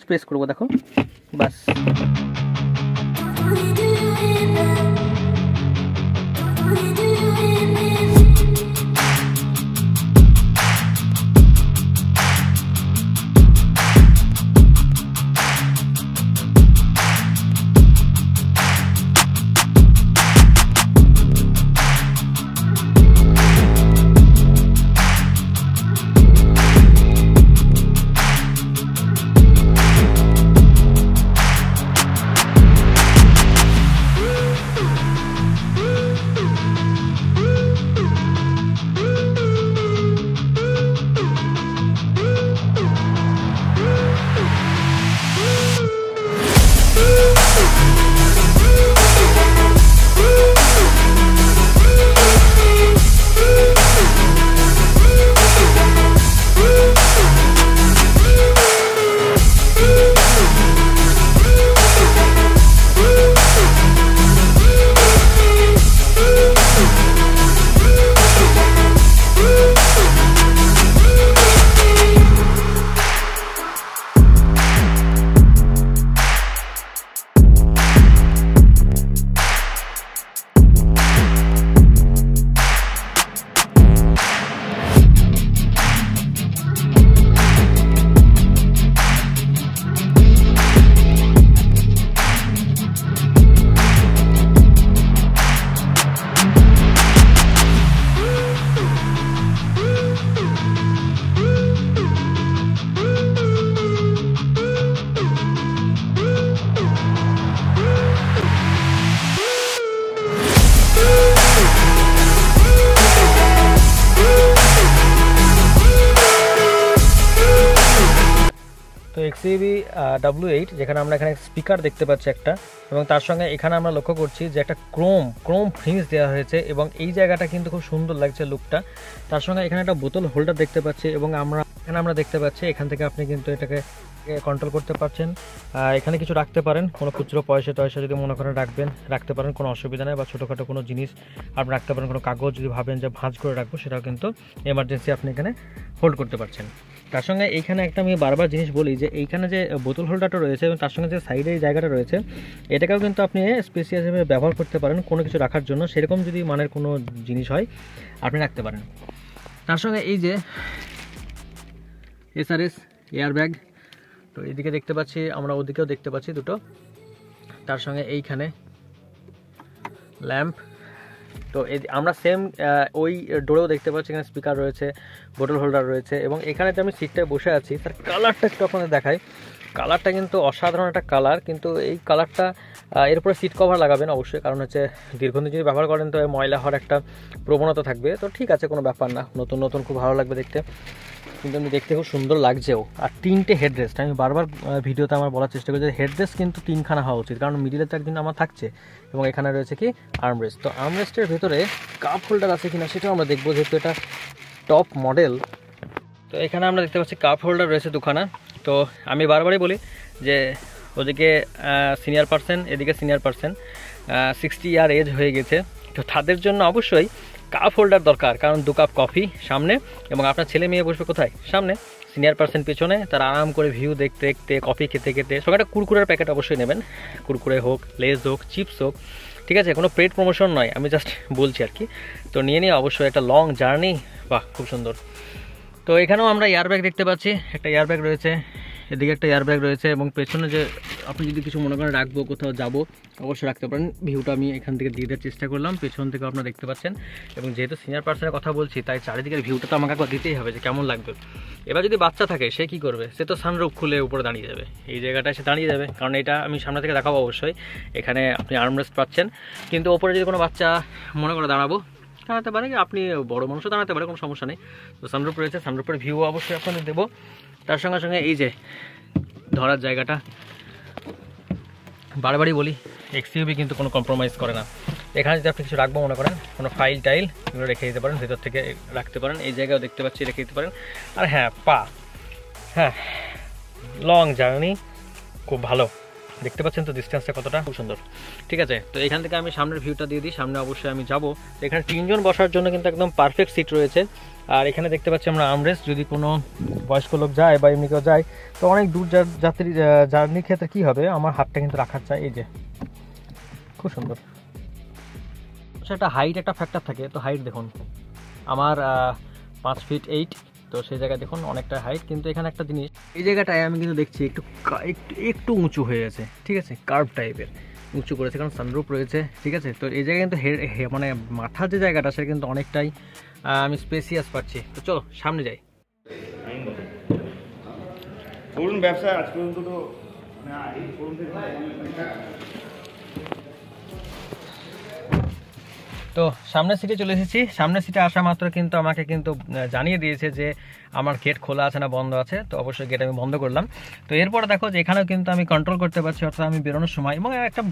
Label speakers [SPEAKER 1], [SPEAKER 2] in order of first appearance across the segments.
[SPEAKER 1] Press করবো, দেখো বাস। তো XUV W8 যেখানে আমরা এখানে স্পিকার দেখতে পাচ্ছি একটা, এবং তার সঙ্গে এখানে আমরা লক্ষ্য করছি যে একটা ক্রোম ফিনিশ দেওয়া হয়েছে, এবং এই জায়গাটা কিন্তু খুব সুন্দর লাগছে লুকটা। তার সঙ্গে এখানে একটা বোতল হোল্ডার দেখতে পাচ্ছি, এবং আমরা দেখতে পাচ্ছি এখান থেকে আপনি কিন্তু এটাকে কন্ট্রোল করতে পারছেন। এখানে কিছু রাখতে পারেন, কোনো খুচরো পয়সা যদি মনে করেন রাখতে পারেন, কোনো অসুবিধা নেই। বা ছোটোখাটো কোনো জিনিস আপনি রাখতে পারেন, কোনো কাগজ যদি ভাবেন যে ভাঁজ করে রাখবো, সেটাও কিন্তু এমার্জেন্সি আপনি এখানে হোল্ড করতে পারছেন। তার সঙ্গে এইখানে একটা আমি বারবার জিনিস বলি যে এইখানে যে বোতল হোল্ডারটা রয়েছে এবং তার সঙ্গে যে সাইডে এই জায়গাটা রয়েছে, এটাকেও কিন্তু আপনি স্পেশিয়াল হিসেবে ব্যবহার করতে পারেন কোনো কিছু রাখার জন্য। সেরকম যদি মানের কোনো জিনিস হয় আপনি রাখতে পারেন। তার সঙ্গে এই যে SRS এয়ার ব্যাগ, তো এদিকে দেখতে পাচ্ছি আমরা, ওদিকেও দেখতে পাচ্ছি দুটো। তার সঙ্গে এইখানে ল্যাম্প, তো আমরা সেম ওই ডোরেও দেখতে পাচ্ছি এখানে স্পিকার রয়েছে, বোতল হোল্ডার রয়েছে, এবং এখানে যে আমি সিটটায় বসে আছি তার কালারটা একটু আপনাদের দেখাই। কালারটা কিন্তু অসাধারণ একটা কালার, কিন্তু এই কালারটা এরপরে সিট কভার লাগাবেন অবশ্যই, কারণ হচ্ছে দীর্ঘদিন যদি ব্যবহার করেন তো ময়লা হওয়ার একটা প্রবণতা থাকবে। তো ঠিক আছে, কোনো ব্যাপার না, নতুন খুব ভালো লাগবে দেখতে, কিন্তু আমি দেখতে খুব সুন্দর লাগছেও। আর 3টে হেডরেস্ট, আমি বারবার ভিডিওতে আমার বলার চেষ্টা করছি হেডরেস্ট কিন্তু 3খানা হওয়া উচিত, কারণ মিডিলে তো একদিন আমার থাকছে, এবং এখানে রয়েছে কি আর্মরেস্ট। তো আর্মরেস্টের ভেতরে কাপ হোল্ডার আছে কিনা সেটাও আমরা দেখবো, যেহেতু এটা টপ মডেল। তো এখানে আমরা দেখতে পাচ্ছি কাপ হোল্ডার রয়েছে 2খানা। তো আমি বারবারই বলি যে ওদিকে সিনিয়র পার্সন, এদিকে সিনিয়র পার্সন, 60 ইয়ার এজ হয়ে গেছে, তো তাদের জন্য অবশ্যই কাপ হোল্ডার দরকার, কারণ 2 কাপ কফি সামনে, এবং আপনার ছেলে মেয়ে বসবে কোথায়, সামনে, সিনিয়র পার্সন পিছনে, তারা আরাম করে ভিউ দেখতে দেখতে, কফি খেতে খেতে। সঙ্গে একটা কুরকুরের প্যাকেট অবশ্যই নেবেন, কুরকুরে হোক, লেজ হোক, চিপস হোক, ঠিক আছে, কোনো পেড প্রমোশন নয়, আমি জাস্ট বলছি আর কি। তো নিয়ে অবশ্যই একটা লং জার্নি, বাহ খুব সুন্দর। তো এখানেও আমরা এয়ারব্যাগ দেখতে পাচ্ছি, একটা এয়ারব্যাগ রয়েছে, এদিকে একটা এয়ারব্যাগ রয়েছে, এবং পেছনে যে আপনি যদি কিছু মনে করেন রাখবো, কোথাও যাবো, অবশ্যই রাখতে পারেন। ভিউটা আমি এখান থেকে দিয়ে দেওয়ার চেষ্টা করলাম, পেছন থেকে আপনারা দেখতে পাচ্ছেন। এবং যেহেতু সিনিয়র পার্সনের কথা বলছি, তাই চারিদিকের ভিউটা তো আমাকে একবার দিতেই হবে যে কেমন লাগবে। এবার যদি বাচ্চা থাকে সে কি করবে, সে তো সানরুফ খুলে উপরে দাঁড়িয়ে যাবে, এই জায়গাটায় সে দাঁড়িয়ে যাবে, কারণ এটা আমি সামনে থেকে দেখাবো অবশ্যই। এখানে আপনি আর্মরেস্ট পাচ্ছেন, কিন্তু ওপরে যদি কোনো বাচ্চা মনে করে দাঁড়াতে পারে, আপনি বড় মানুষও দাঁড়াতে পারে, কোনো সমস্যা নেই। তো সানরুফ রয়েছে, সানরুফের ভিউ অবশ্যই আপনাদের দেবো। তার সঙ্গে সঙ্গে এই যে ধরার জায়গাটা, বারবারই বলি XUV কিন্তু কোনো কম্প্রোমাইজ করে না। এখানে যদি আপনি কিছু রাখবো মনে করেন, কোনো ফাইল টাইল এগুলো রেখে দিতে পারেন, ভেতর থেকে রাখতে পারেন, এই জায়গাও দেখতে পাচ্ছি রেখে দিতে পারেন। আর হ্যাঁ, লং জার্নি খুব ভালো, দেখতে পাচ্ছেন তো ডিস্টেন্সটা কতটা খুব সুন্দর। ঠিক আছে, তো এখান থেকে আমি সামনের ভিউটা দিয়ে দিই, সামনে অবশ্যই আমি যাব। তো এখানে 3 জন বসার জন্য কিন্তু একদম পারফেক্ট সিট রয়েছে। আর এখানে দেখতে পাচ্ছি আমরা আর্মরেস্ট, যদি কোনো বয়স্ক লোক যায় বা এমনি কেউ যায় তো অনেক দূর যাত্রী জার্নির ক্ষেত্রে কী হবে, আমার হাতটা কিন্তু রাখার চাই। এই যে খুব সুন্দর, একটা হাইট একটা ফ্যাক্টর থাকে। তো হাইট দেখুন আমার 5 ফিট 8, তো সেই জায়গায় দেখুন অনেকটা হাইট। কিন্তু এখানে একটা জিনিস, এই জায়গাটায় আমি কিন্তু দেখছি একটু একটু উঁচু হয়ে আছে, ঠিক আছে, কার্ভ টাইপের উঁচু করেছে, কারণ সানরুফ রয়েছে। ঠিক আছে, তো এই জায়গায় কিন্তু মানে মাথার যে জায়গাটা সেটা কিন্তু অনেকটাই আমি স্পেসিয়াস পাচ্ছি। তো চলো সামনে যাই।
[SPEAKER 2] ধরুন ব্যবসা আজ পর্যন্ত তো
[SPEAKER 1] তো সামনের সিটে চলে এসেছি। সামনের সিটে আসা মাত্র কিন্তু আমাকে কিন্তু জানিয়ে দিয়েছে যে আমার গেট খোলা আছে না বন্ধ আছে। তো অবশ্যই গেট আমি বন্ধ করলাম। তো এরপরে দেখো যে এখানেও কিন্তু আমি কন্ট্রোল করতে পারছি, অর্থাৎ আমি বেরোনোর সময়। এবং একটা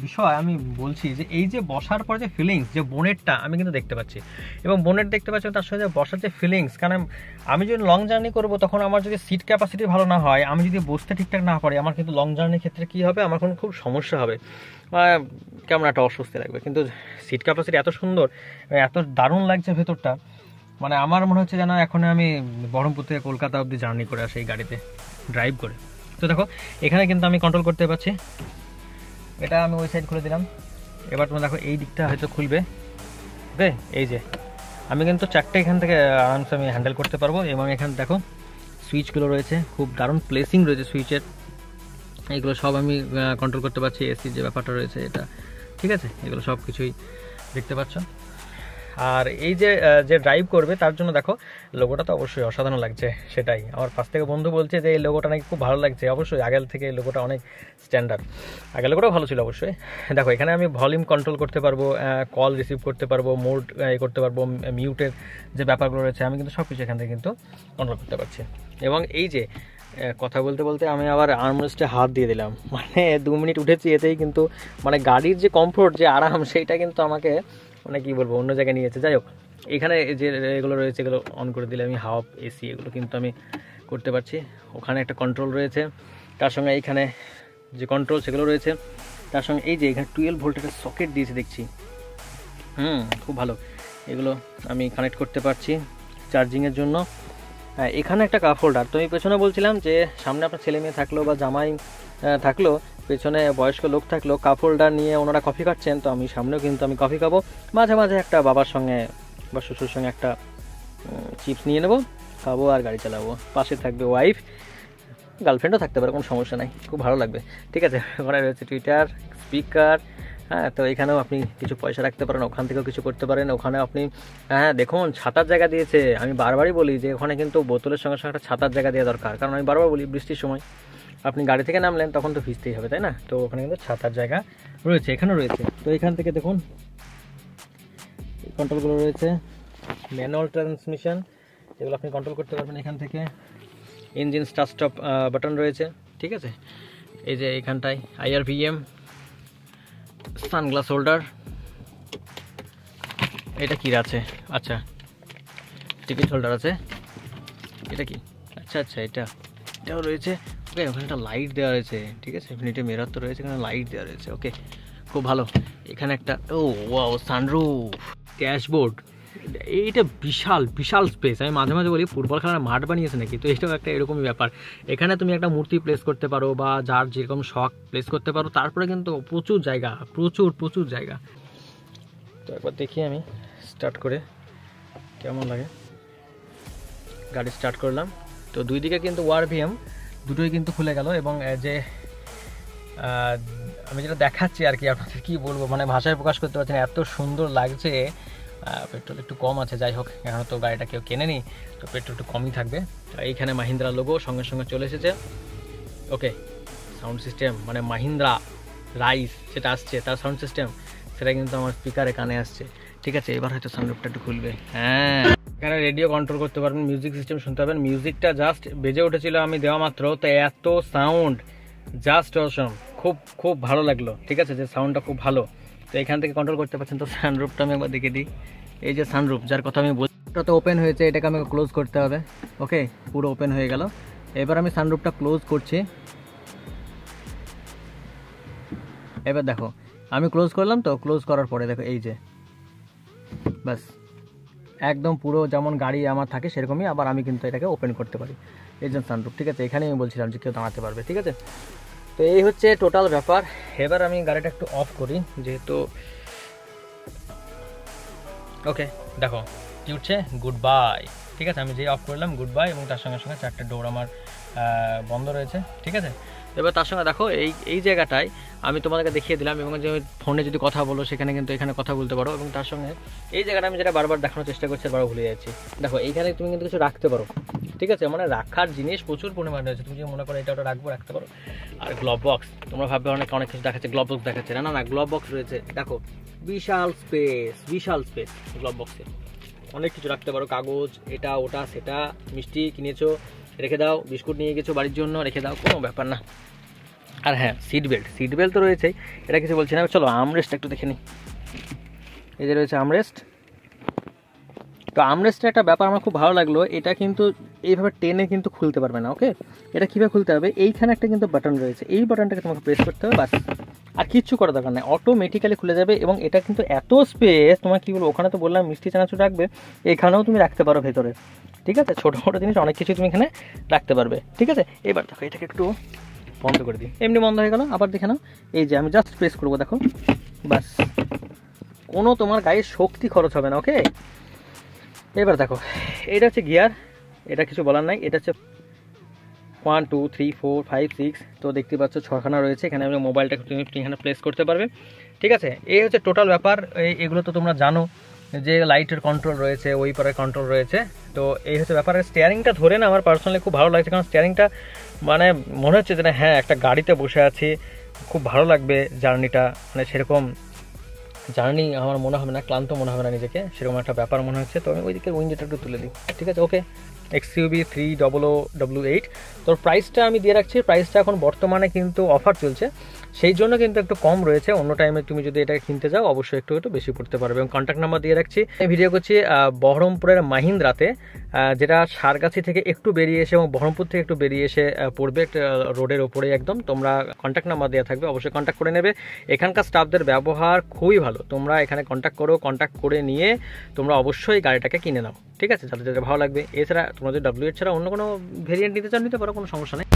[SPEAKER 1] বিষয় আমি বলছি যে এই যে বসার পর যে ফিলিংস, যে বোনেটটা আমি কিন্তু দেখতে পাচ্ছি, এবং বোনেট দেখতে পাচ্ছি, তার সাথে বসার যে ফিলিংস, কারণ আমি যদি লং জার্নি করবো তখন আমার যদি সিট ক্যাপাসিটি ভালো না হয়, আমি যদি বসতে ঠিকঠাক না পারি, আমার কিন্তু লং জার্নির ক্ষেত্রে কী হবে, আমার কোনো খুব সমস্যা হবে, কেমন একটা অস্বস্তি লাগবে। কিন্তু সিট ক্যাপাসিটি এত সুন্দর, এত দারুণ লাগছে ভেতরটা, মানে আমার মনে হচ্ছে যেন এখন আমি বহরমপুর থেকে কলকাতা অবধি জার্নি করে আসি এই গাড়িতে ড্রাইভ করে। তো দেখো এখানে কিন্তু আমি কন্ট্রোল করতে পারছি। এটা আমি ওই সাইড খুলে দিলাম। এবার তোমরা দেখো এই দিকটা হয়তো খুলবে। ওকে, এই যে আমি কিন্তু চারটে এখান থেকে আরামসে আমি হ্যান্ডেল করতে পারবো। এবং এখানে দেখো সুইচগুলো রয়েছে, খুব দারুণ প্লেসিং রয়েছে সুইচের, এগুলো সব আমি কন্ট্রোল করতে পারছি। এসির যে ব্যাপারটা রয়েছে এটা, ঠিক আছে, এগুলো সব কিছুই দেখতে পাচ্ছ। আর এই যে ড্রাইভ করবে তার জন্য দেখো লোগোটা তো অবশ্যই অসাধারণ লাগছে। সেটাই আমার পাশ থেকে বন্ধু বলছে যে এই লোগোটা নাকি খুব ভালো লাগছে। অবশ্যই আগের থেকে এই লোগোটা অনেক স্ট্যান্ডার্ড, আগের লোগোটাও ভালো ছিল অবশ্যই। দেখো এখানে আমি ভলিউম কন্ট্রোল করতে পারবো, কল রিসিভ করতে পারবো, মোড করতে পারবো, মিউটের যে ব্যাপারগুলো রয়েছে আমি কিন্তু সব কিছু এখান থেকে কিন্তু কন্ট্রোল করতে পারছি। এবং এই যে কথা বলতে বলতে আমি আবার আর্মরেস্টে হাত দিয়ে দিলাম, মানে 2 মিনিট উঠেছি, এতেই কিন্তু মানে গাড়ির যে কমফোর্ট, যে আরাম, সেইটা কিন্তু আমাকে মানে কী বলবো অন্য জায়গায় নিয়েছে। যাই হোক, এখানে যে এগুলো রয়েছে এগুলো অন করে দিলে আমি হাওয়া, এসি এগুলো কিন্তু আমি করতে পারছি। ওখানে একটা কন্ট্রোল রয়েছে, তার সঙ্গে এইখানে যে কন্ট্রোল সেগুলো রয়েছে, তার সঙ্গে এই যে এখানে 12 ভোল্টের সকেট দিয়েছে দেখছি, খুব ভালো। এগুলো আমি কানেক্ট করতে পারছি চার্জিংয়ের জন্য। এখানে একটা কাপ হোল্ডার। তো আমি পেছনে বলছিলাম যে সামনে আপনার ছেলে মেয়ে থাকলো বা জামাই থাকলো, পেছনে বয়স্ক লোক থাকলো, কাপ হোল্ডার নিয়ে ওনারা কফি খাচ্ছেন, তো আমি সামনেও কিন্তু আমি কফি খাবো। মাঝে মাঝে একটা বাবার সঙ্গে বা শ্বশুর সঙ্গে একটা চিপস নিয়ে নেবো, খাবো আর গাড়ি চালাবো। পাশে থাকবে ওয়াইফ, গার্লফ্রেন্ডও থাকতে পারে, কোনো সমস্যা নাই, খুব ভালো লাগবে। ঠিক আছে, ওখানে রয়েছে টুইটার, স্পিকার, হ্যাঁ, তো এখানেও আপনি কিছু পয়সা রাখতে পারেন, ওখান থেকেও কিছু করতে পারেন। ওখানে আপনি দেখুন ছাতার জায়গা দিয়েছে। আমি বারবারই বলি যে ওখানে কিন্তু বোতলের সঙ্গে সঙ্গে একটা ছাতার জায়গা দেওয়া দরকার, কারণ আমি বারবার বলি বৃষ্টির সময় আপনি গাড়ি থেকে নামলেন তখন তো ভিজতেই হবে, তাই না? তো ওখানে কিন্তু ছাতার জায়গা রয়েছে, এখানেও রয়েছে। তো এখান থেকে দেখুন কন্ট্রোলগুলো রয়েছে, ম্যানুয়াল ট্রান্সমিশন, এগুলো আপনি কন্ট্রোল করতে পারবেন এখান থেকে। ইঞ্জিন স্টার্ট স্টপ বাটন রয়েছে, ঠিক আছে। এই যে এখানটায় IRVM, সানগ্লাস হোল্ডার, এটা কি আছে, আচ্ছা টিকিট হোল্ডার আছে, এটা কি, আচ্ছা আচ্ছা এটাও রয়েছে। ওকে, ওখানে একটা লাইট দেওয়া রয়েছে, ঠিক আছে, ইনফিনিটি মিরর তো রয়েছে, এখানে লাইট দেওয়া রয়েছে। ওকে, খুব ভালো। এখানে একটা ওয়াও সানরুফ, ড্যাশবোর্ড, এইটা বিশাল বিশাল স্পেস। আমি মাঝে মাঝে বলি ফুটবল খেলার মাঠ বানিয়েছে নাকি, তো এটাও একটা এরকমই ব্যাপার। এখানে তুমি একটা মূর্তি প্লেস করতে পারো বা যার যেরকম শখ প্লেস করতে পারো। তারপরে কিন্তু প্রচুর জায়গা, প্রচুর জায়গা। তো একবার দেখি আমি স্টার্ট করে কেমন লাগে। গাড়ি স্টার্ট করলাম, তো দুই দিকে কিন্তু ORVM দুটোই কিন্তু খুলে গেল। এবং যে আমি যেটা দেখাচ্ছি আর কি, আপনাদের কী বলবো, মানে ভাষায় প্রকাশ করতে পারছি না, এত সুন্দর লাগছে। পেট্রোল একটু কম আছে, যাই হোক, এখন তো গাড়িটা কেউ কেনেনি, তো পেট্রোল একটু কমই থাকবে। এইখানে মাহিন্দ্রা লোগো সঙ্গে সঙ্গে চলে এসেছে। ওকে, সাউন্ড সিস্টেম মানে মাহিন্দ্রা রাইস যেটা আসছে তার সাউন্ড সিস্টেম, সেটা কিন্তু আমার স্পিকারে কানে আসছে। ঠিক আছে, এবার হয়তো সাউন্ডটা একটু খুলবে। হ্যাঁ, এখানে রেডিও কন্ট্রোল করতে পারবেন, মিউজিক সিস্টেম শুনতে পাবেন। মিউজিকটা জাস্ট বেজে উঠেছিল আমি দেওয়া মাত্র, তো এত সাউন্ড জাস্ট অসম, খুব ভালো লাগলো। ঠিক আছে, যে সাউন্ডটা খুব ভালো। তো এখান থেকে কন্ট্রোল করতে পারছেন। তো সানরুফটা আমি একবার দেখে দিই। এই যে সানরুফ যার কথা আমি বলছি, ওটা তো ওপেন হয়েছে, এটাকে আমাকে ক্লোজ করতে হবে। ওকে, পুরো ওপেন হয়ে গেল। এবার আমি সানরুফটা ক্লোজ করছি। এবার দেখো আমি ক্লোজ করলাম, তো ক্লোজ করার পরে দেখো এই যে বাস একদম পুরো যেমন গাড়ি আমার থাকে সেরকমই। আবার আমি কিন্তু এটাকে ওপেন করতে পারি, এই যে সানরুফ, ঠিক আছে। এখানে আমি বলছিলাম যে কেউ দাঁড়াতে পারবে, ঠিক আছে। তো এই হচ্ছে টোটাল ব্যাপার। এবার আমি গাড়িটা একটু অফ করি যেহেতু, ওকে দেখো কি উঠছে, গুড বাই, ঠিক আছে। আমি যেই অফ করলাম গুড বাই, এবং তার সঙ্গে সঙ্গে 4টে ডোর আমার বন্ধ রয়েছে, ঠিক আছে। এবার তার সঙ্গে দেখো এই জায়গাটায় আমি তোমাদেরকে দেখিয়ে দিলাম, এবং যে ফোনে যদি কথা বলো সেখানে কিন্তু এখানে কথা বলতে পারো। এবং তার সঙ্গে এই জায়গাটা আমি যেটা বারবার দেখানোর চেষ্টা করছি, বারবার ভুলে যাচ্ছি, দেখো এইখানে তুমি কিন্তু কিছু রাখতে পারো, ঠিক আছে। মানে রাখার জিনিস প্রচুর পরিমাণে রয়েছে, তুমি যদি মনে করো এটা ওটা রাখতে পারো। আর গ্লোভ বক্স, তোমরা ভাববে অনেক কিছু দেখাচ্ছে, গ্লোভ বক্স দেখাচ্ছে, না না গ্লোভ বক্স রয়েছে, দেখো বিশাল স্পেস গ্লোভ বক্সে, অনেক কিছু রাখতে পারো, কাগজ এটা ওটা সেটা, মিষ্টি কিনেছো রেখে দাও, বিস্কুট নিয়ে গেছো বাড়ির জন্য রেখে দাও, কোনো ব্যাপার না। আর হ্যাঁ সিট বেল্ট তো রয়েছেই, এটা কিছু বলছি না। চলো আমরেস্ট একটু দেখে নিই। এই যে রয়েছে আমরেস্ট। তো আমরেস্টের একটা ব্যাপার আমার খুব ভালো লাগলো, এটা কিন্তু এইভাবে টেনে কিন্তু খুলতে পারবে না, ওকে। এটা কীভাবে খুলতে হবে, এইখানে একটা কিন্তু বাটন রয়েছে, এই বাটনটাকে তোমাকে প্রেস করতে হবে, বাস। আর কিচ্ছু করার দরকার নেই, অটোমেটিক্যালি খুলে যাবে। এবং এটা কিন্তু এত স্পেস, তোমার কী বলবো, ওখানে তো বললাম মিষ্টি চানাচুর রাখবে, এখানেও তুমি রাখতে পারো ভেতরে, ঠিক আছে। ছোটো মোটো জিনিস অনেক কিছু তুমি এখানে রাখতে পারবে, ঠিক আছে। এবার দেখো এটাকে একটু বন্ধ করে দিই, এমনি বন্ধ হয়ে গেল। আবার দেখে নাও, এই যে আমি জাস্ট প্রেস করবো, দেখো বাস, কোনো তোমার গায়ে শক্তি খরচ হবে না, ওকে। এবার দেখো এটা হচ্ছে গিয়ার, এটা কিছু বলার নাই। এটা হচ্ছে 1 2 3 4 5 6, তো দেখতে পাচ্ছ 6খানা রয়েছে। এখানে আমি মোবাইলটাকে তুমি এখানে প্লেস করতে পারবে, ঠিক আছে। এই হচ্ছে টোটাল ব্যাপার। এগুলো তো তোমরা জানো যে লাইটের কন্ট্রোল রয়েছে, ওই পারে কন্ট্রোল রয়েছে। তো এই হচ্ছে ব্যাপার। স্টিয়ারিংটা ধরে না আমার পার্সোনালি খুব ভালো লাগছে, কারণ স্টিয়ারিংটা মানে মনে হচ্ছে যে হ্যাঁ একটা গাড়িতে বসে আছি, খুব ভালো লাগবে জার্নিটা, মানে সেরকম জার্নি আমার মনে হবে না, ক্লান্ত মনে হবে না নিজেকে, সেরকম একটা ব্যাপার মনে হচ্ছে। তো আমি ওইদিকে উইন্ডোটা একটু তুলে দিই, ঠিক আছে। ওকে, XUV 300W8, তোর প্রাইসটা আমি দিয়ে রাখছি। প্রাইসটা এখন বর্তমানে কিন্তু অফার চলছে, সেই জন্য কিন্তু একটু কম রয়েছে। অন্য টাইমে তুমি যদি এটা কিনতে যাও অবশ্যই একটু বেশি পড়তে পারবে। এবং কন্ট্যাক্ট নাম্বার দিয়ে রাখছি। এই ভিডিও করছি বহরমপুরের মাহিন্দ্রাতে, যেটা সারগাছি থেকে একটু বেরিয়ে এসে এবং বহরমপুর থেকে একটু বেরিয়ে এসে পড়বে, একটা রোডের ওপরে একদম। তোমরা কন্ট্যাক্ট নাম্বার দেওয়া থাকবে, অবশ্যই কন্ট্যাক্ট করে নেবে। এখানকার স্টাফদের ব্যবহার খুবই ভালো, তোমরা এখানে কন্ট্যাক্ট করো, কন্ট্যাক্ট করে নিয়ে তোমরা অবশ্যই গাড়িটাকে কিনে নাও, ঠিক আছে, যাদের যাদের ভালো লাগবে। এছাড়া তোমরা যদি W8 ছাড়া অন্য কোনো ভেরিয়েন্ট নিতে চাও নিতে পারো, কোনো সমস্যা নেই।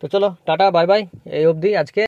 [SPEAKER 1] তো চলো টাটা বাই বাই, এই অবধি আজকে।